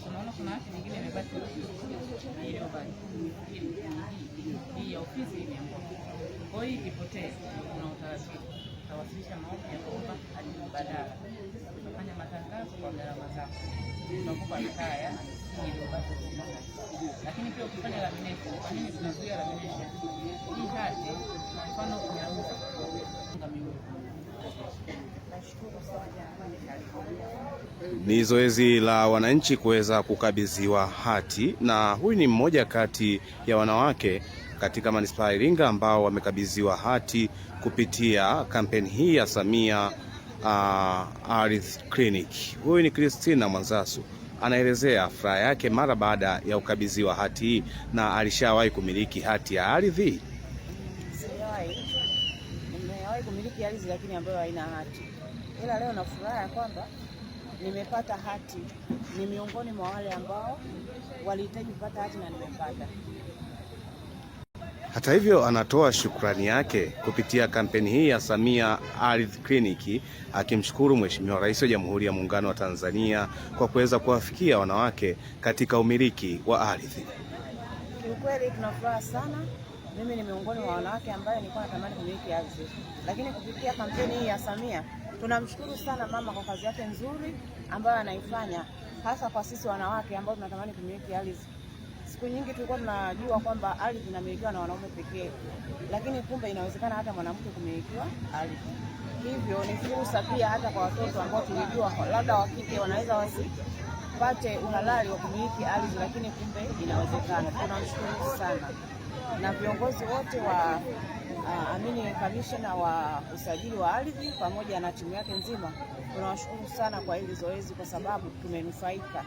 Unaona kuna hati nyingine imebaki ile bali. Hii ofisi imeondoka. Kwa hiyo ikipotee kuna utaratibu. Tawasilisha maombi ya kuomba hati mbadala. Tutafanya matangazo kwa gharama zako. Tunakupa nakala ya ile basi. Lakini pia ukifanya lamination, kwa nini tunazuia lamination? Hii hati mfano unauza ni zoezi la wananchi kuweza kukabidhiwa hati, na huyu ni mmoja kati ya wanawake katika manispaa ya Iringa ambao wamekabidhiwa hati kupitia kampeni hii ya Samia Ardhi Clinic. Huyu ni Christina Mwanzasu, anaelezea furaha yake mara baada ya ukabidhiwa hati hii. Na alishawahi kumiliki hati ya ardhi? Nimewahi kumiliki ardhi lakini ambayo haina hati, ila leo na furaha kwamba nimepata hati. Ni miongoni mwa wale ambao walihitaji kupata hati na nimepata. Hata hivyo, anatoa shukrani yake kupitia kampeni hii ya Samia Ardhi Clinic, akimshukuru Mheshimiwa Rais wa Jamhuri ya Muungano wa Tanzania kwa kuweza kuwafikia wanawake katika umiliki wa ardhi. Kiukweli tunafuraha sana. Mimi ni miongoni mwa wanawake ambaye nilikuwa natamani kumiliki ardhi, lakini kupitia kampeni hii ya Samia tunamshukuru sana mama kwa kazi yake nzuri ambayo anaifanya, hasa kwa sisi wanawake ambao tunatamani kumiliki ardhi. Siku nyingi tulikuwa tunajua kwamba ardhi inamilikiwa na wanaume pekee, lakini kumbe inawezekana hata mwanamke kumilikiwa ardhi. Hivyo ni fursa pia hata kwa watoto ambao tulijua labda wa kike wanaweza wasipate uhalali wa kumiliki ardhi, lakini kumbe inawezekana. Tunamshukuru sana na viongozi wote wa kamishna wa usajili wa ardhi pamoja na timu yake nzima. Tunawashukuru sana kwa hili zoezi kwa sababu tumenufaika.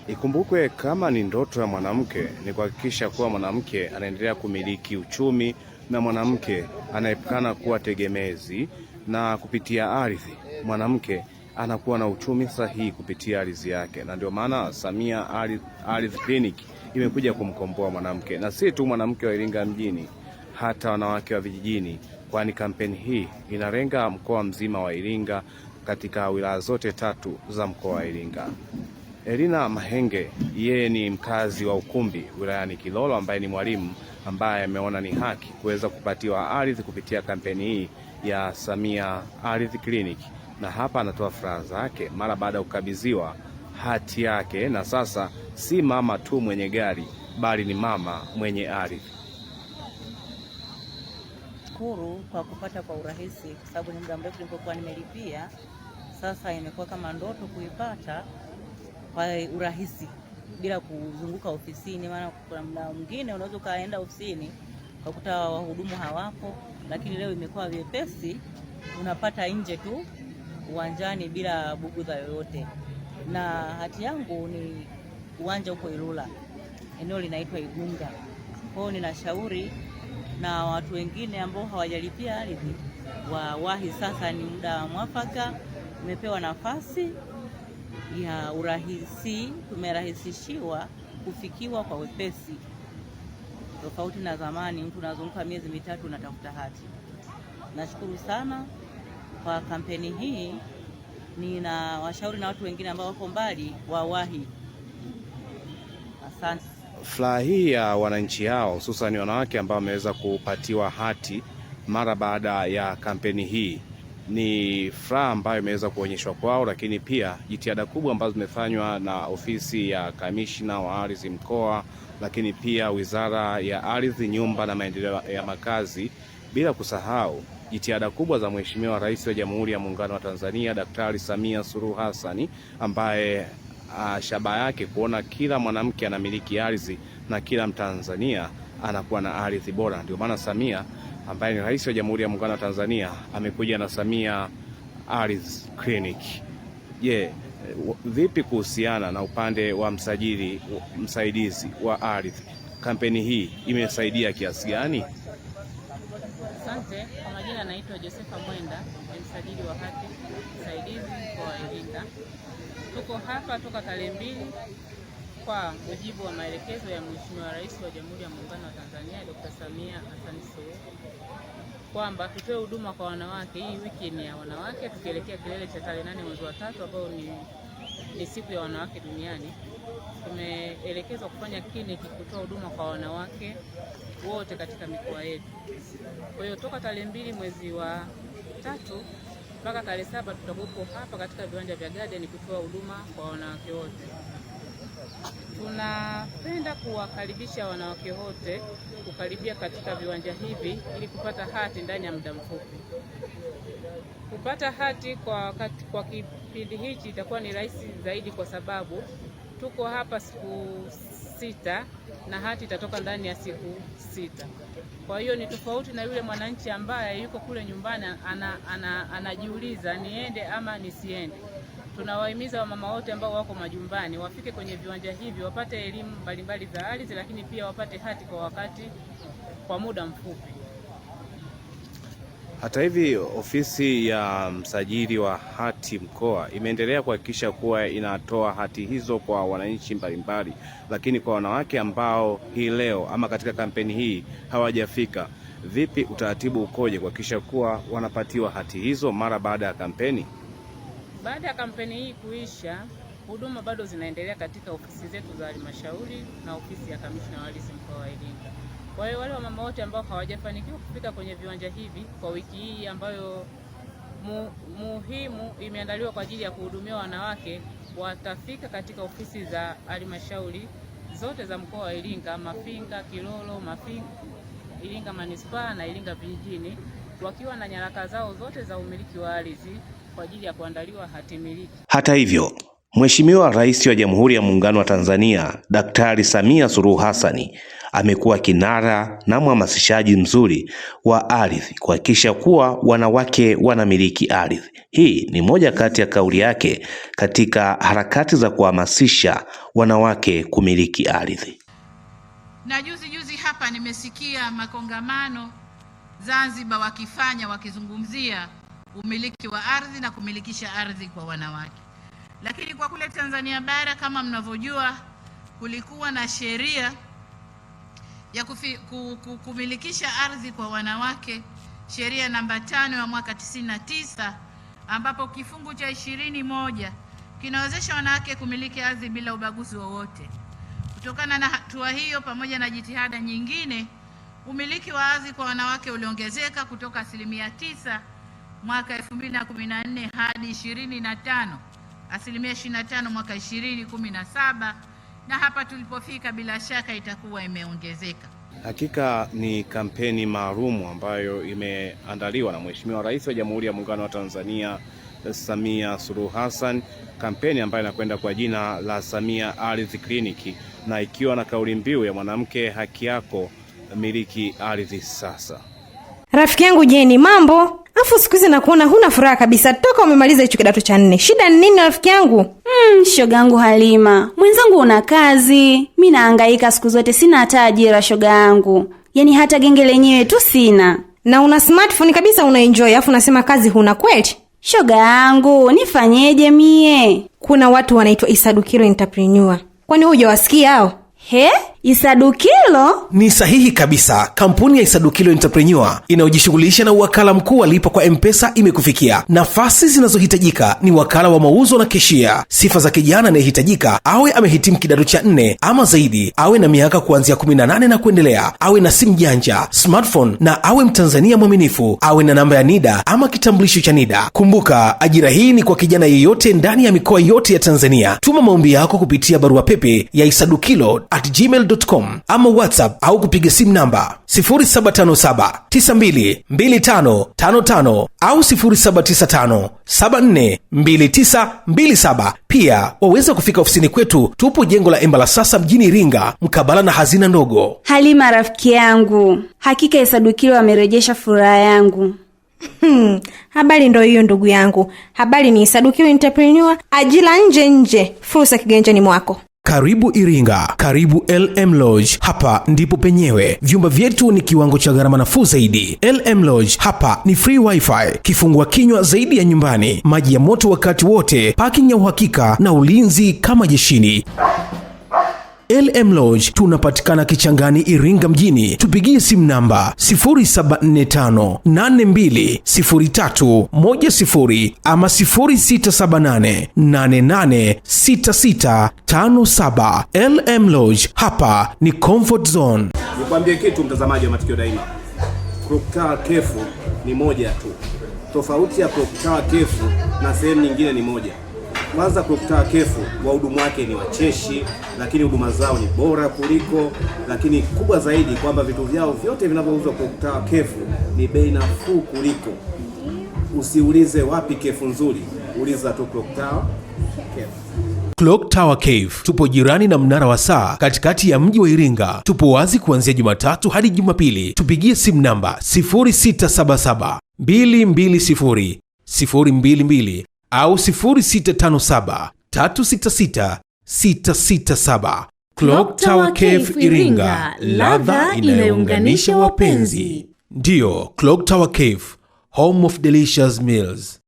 Ikumbukwe, kama ni ndoto ya mwanamke ni kuhakikisha kuwa mwanamke anaendelea kumiliki uchumi na mwanamke anaepukana kuwa tegemezi, na kupitia ardhi mwanamke anakuwa na uchumi sahihi kupitia ardhi yake. Na ndio maana Samia Ardhi Clinic imekuja kumkomboa mwanamke, na si tu mwanamke wa Iringa mjini, hata wanawake wa vijijini, kwani kampeni hii inalenga mkoa mzima wa Iringa katika wilaya zote 3 za mkoa wa Iringa. Elina Mahenge, yeye ni mkazi wa Ukumbi wilayani Kilolo, ambaye ni mwalimu ambaye ameona ni haki kuweza kupatiwa ardhi kupitia kampeni hii ya Samia Ardhi Clinic, na hapa anatoa furaha zake mara baada ya kukabidhiwa hati yake, na sasa si mama tu mwenye gari bali ni mama mwenye ardhi. Shukuru kwa kupata kwa urahisi, kwa sababu ni muda mrefu nilipokuwa nimelipia. Sasa imekuwa kama ndoto kuipata kwa urahisi bila kuzunguka ofisini, maana kuna muda mwingine unaweza kaenda ofisini ukakuta wahudumu hawapo, lakini leo imekuwa vyepesi, unapata nje tu uwanjani bila bugudha yoyote. Na hati yangu ni uwanja huko Ilula, eneo linaitwa Igunga. Kwa hiyo ninashauri na watu wengine ambao hawajalipia ardhi wawahi, sasa ni muda mwafaka. Umepewa nafasi ya urahisi, tumerahisishiwa kufikiwa kwa wepesi, tofauti na zamani mtu unazunguka miezi mitatu unatafuta hati. Nashukuru sana kwa kampeni hii. Ninawashauri na watu wengine ambao wako mbali wawahi. Asante. Furaha hii ya wananchi hao, hususan wanawake ambao wameweza kupatiwa hati mara baada ya kampeni hii, ni furaha ambayo imeweza kuonyeshwa kwao, lakini pia jitihada kubwa ambazo zimefanywa na ofisi ya kamishna wa ardhi mkoa, lakini pia Wizara ya Ardhi, Nyumba na Maendeleo ya Makazi, bila kusahau jitihada kubwa za Mheshimiwa Rais wa Jamhuri ya Muungano wa Tanzania Daktari Samia Suluhu Hassan, ambaye shabaha yake kuona kila mwanamke anamiliki ardhi na kila Mtanzania anakuwa na ardhi bora. Ndio maana Samia ambaye ni Rais wa Jamhuri ya Muungano wa Tanzania amekuja na Samia Ardhi Clinic. Je, vipi kuhusiana na upande wa msaidizi wa ardhi? Kampeni hii imesaidia kiasi gani? Asante. Kwa majina naitwa Josepha Mwenda, ni msajili wa hati msaidizi mkoa wa Iringa. Tuko hapa toka tarehe 2 kwa mujibu wa maelekezo ya Mheshimiwa Rais wa Jamhuri ya Muungano wa Tanzania Dr. Samia Hassan Suluhu kwamba tutoe huduma kwa wanawake. Hii wiki ni ya wanawake, tukielekea kilele cha tarehe 8 mwezi wa 3 ambao ni siku ya wanawake duniani. Tumeelekezwa kufanya kliniki kutoa huduma kwa wanawake wote katika mikoa yetu. Kwa hiyo toka tarehe 2 mwezi wa 3 mpaka tarehe 7 tutakuwa hapa katika viwanja vya Garden kutoa huduma kwa wanawake wote. Tunapenda kuwakaribisha wanawake wote kukaribia katika viwanja hivi ili kupata hati ndani ya muda mfupi. Kupata hati kwa kipindi hichi itakuwa ni rahisi zaidi kwa sababu tuko hapa siku 6 na hati itatoka ndani ya siku 6. Kwa hiyo ni tofauti na yule mwananchi ambaye yuko kule nyumbani anajiuliza niende ama nisiende. Tunawahimiza wamama wote ambao wako majumbani wafike kwenye viwanja hivi wapate elimu mbalimbali za ardhi, lakini pia wapate hati kwa muda mfupi. Hata hivi ofisi ya msajili wa hati mkoa imeendelea kuhakikisha kuwa inatoa hati hizo kwa wananchi mbalimbali, lakini kwa wanawake ambao hii leo ama katika kampeni hii hawajafika, vipi utaratibu ukoje kuhakikisha kuwa wanapatiwa hati hizo mara baada ya kampeni? Baada ya kampeni hii kuisha, huduma bado zinaendelea katika ofisi zetu za halmashauri na ofisi ya kamishna wa ardhi mkoa wa Iringa. Kwa hiyo wale wamama wote ambao hawajafanikiwa kufika kwenye viwanja hivi kwa wiki hii ambayo muhimu imeandaliwa kwa ajili ya kuhudumia wanawake, watafika katika ofisi za halmashauri zote za mkoa wa Iringa, Mafinga, Kilolo, Iringa Manispaa na Iringa vijijini, wakiwa na nyaraka zao zote za umiliki wa ardhi kwa ajili ya kuandaliwa hati miliki. Hata hivyo, Mheshimiwa Rais wa Jamhuri ya Muungano wa Tanzania, Daktari Samia Suluhu Hassan amekuwa kinara na mhamasishaji mzuri wa ardhi kuhakikisha kuwa wanawake wanamiliki ardhi. Hii ni moja kati ya kauli yake katika harakati za kuhamasisha wanawake kumiliki ardhi. Na juzi hapa nimesikia makongamano Zanzibar wakizungumzia umiliki wa ardhi na kumilikisha ardhi kwa wanawake. Lakini kwa kule Tanzania bara kama mnavyojua kulikuwa na sheria ya kumilikisha ardhi kwa wanawake, sheria namba 5 ya mwaka 99, ambapo kifungu cha 20(1) kinawezesha wanawake kumiliki ardhi bila ubaguzi wowote. Kutokana na hatua hiyo pamoja na jitihada nyingine, umiliki wa ardhi kwa wanawake uliongezeka kutoka 9% mwaka 2014 hadi 25% mwaka 2017, na hapa tulipofika bila shaka itakuwa imeongezeka. Hakika ni kampeni maalum ambayo imeandaliwa na Mheshimiwa Rais wa Jamhuri ya Muungano wa Tanzania, Samia Suluhu Hassan, kampeni ambayo inakwenda kwa jina la Samia Ardhi Kliniki, na ikiwa na kauli mbiu ya mwanamke haki yako, miliki ardhi sasa. Rafiki yangu Jeni, mambo? Afu siku hizi nakuona huna furaha kabisa toka umemaliza hicho kidato cha 4. Shida ni nini rafiki yangu? Shogangu Halima, mwenzangu una kazi, mimi nahangaika siku zote, sina hata ajira shogangu. Yaani hata genge lenyewe tu sina. Na una smartphone kabisa unaenjoy, afu unasema kazi huna kweli? Shogangu, nifanyeje mie? Kuna watu wanaitwa Isadukilo Entrepreneur. Kwani hujawasikia hao? He? Isadukilo? Ni sahihi kabisa. Kampuni ya Isadukilo Entrepreneur inayojishughulisha na uwakala mkuu wa lipa kwa M-Pesa imekufikia. Nafasi zinazohitajika ni wakala wa mauzo na keshia. Sifa za kijana anayehitajika awe amehitimu kidato cha 4 ama zaidi, awe na miaka kuanzia 18 na kuendelea, awe na simu janja, smartphone, na awe Mtanzania mwaminifu, awe na namba ya NIDA ama kitambulisho cha NIDA. Kumbuka, ajira hii ni kwa kijana yeyote ndani ya mikoa yote ya Tanzania. Tuma maombi yako kupitia barua pepe ya isadukilo@gmail.com ama WhatsApp au kupiga simu namba 0757922555 au 0795742927. Pia waweza kufika ofisini kwetu, tupo jengo la Embala sasa mjini Iringa, mkabala na hazina ndogo. Halima rafiki yangu, hakika Isadukilo amerejesha furaha yangu. Habari ndo hiyo ndugu yangu. Habari ni Isadukilo Entrepreneur, ajira nje, fursa kiganjani mwako. Karibu Iringa, karibu LM Lodge. Hapa ndipo penyewe. Vyumba vyetu ni kiwango cha gharama nafuu zaidi. LM Lodge hapa ni free wifi, kifungua kinywa zaidi ya nyumbani, maji ya moto wakati wote, parking ya uhakika na ulinzi kama jeshini. LM Lodge tunapatikana Kichangani, Iringa mjini. Tupigie simu namba 0745820310 ama 0678886657. LM Lodge, hapa ni comfort zone. Nikwambie kitu mtazamaji wa Matukio Daima, Clock Tower Kefu ni moja tu. Tofauti ya Clock Tower Kefu na sehemu nyingine ni moja. Kwanza, Clock Tower Kefu wahudumu wake ni wacheshi, lakini huduma zao ni bora kuliko, lakini kubwa zaidi kwamba vitu vyao vyote vinavyouzwa Clock Tower Kefu ni bei nafuu kuliko. Usiulize wapi kefu nzuri, uliza tu Clock Tower Kefu. Clock Tower Cave tupo jirani na mnara wa saa katikati ya mji wa Iringa. Tupo wazi kuanzia Jumatatu hadi Jumapili. Tupigie simu namba 0677220022 au 0657366667. Clock Tower Cave Iringa, ladha inayounganisha wapenzi. Ndiyo, Clock Tower Cave, home of delicious meals.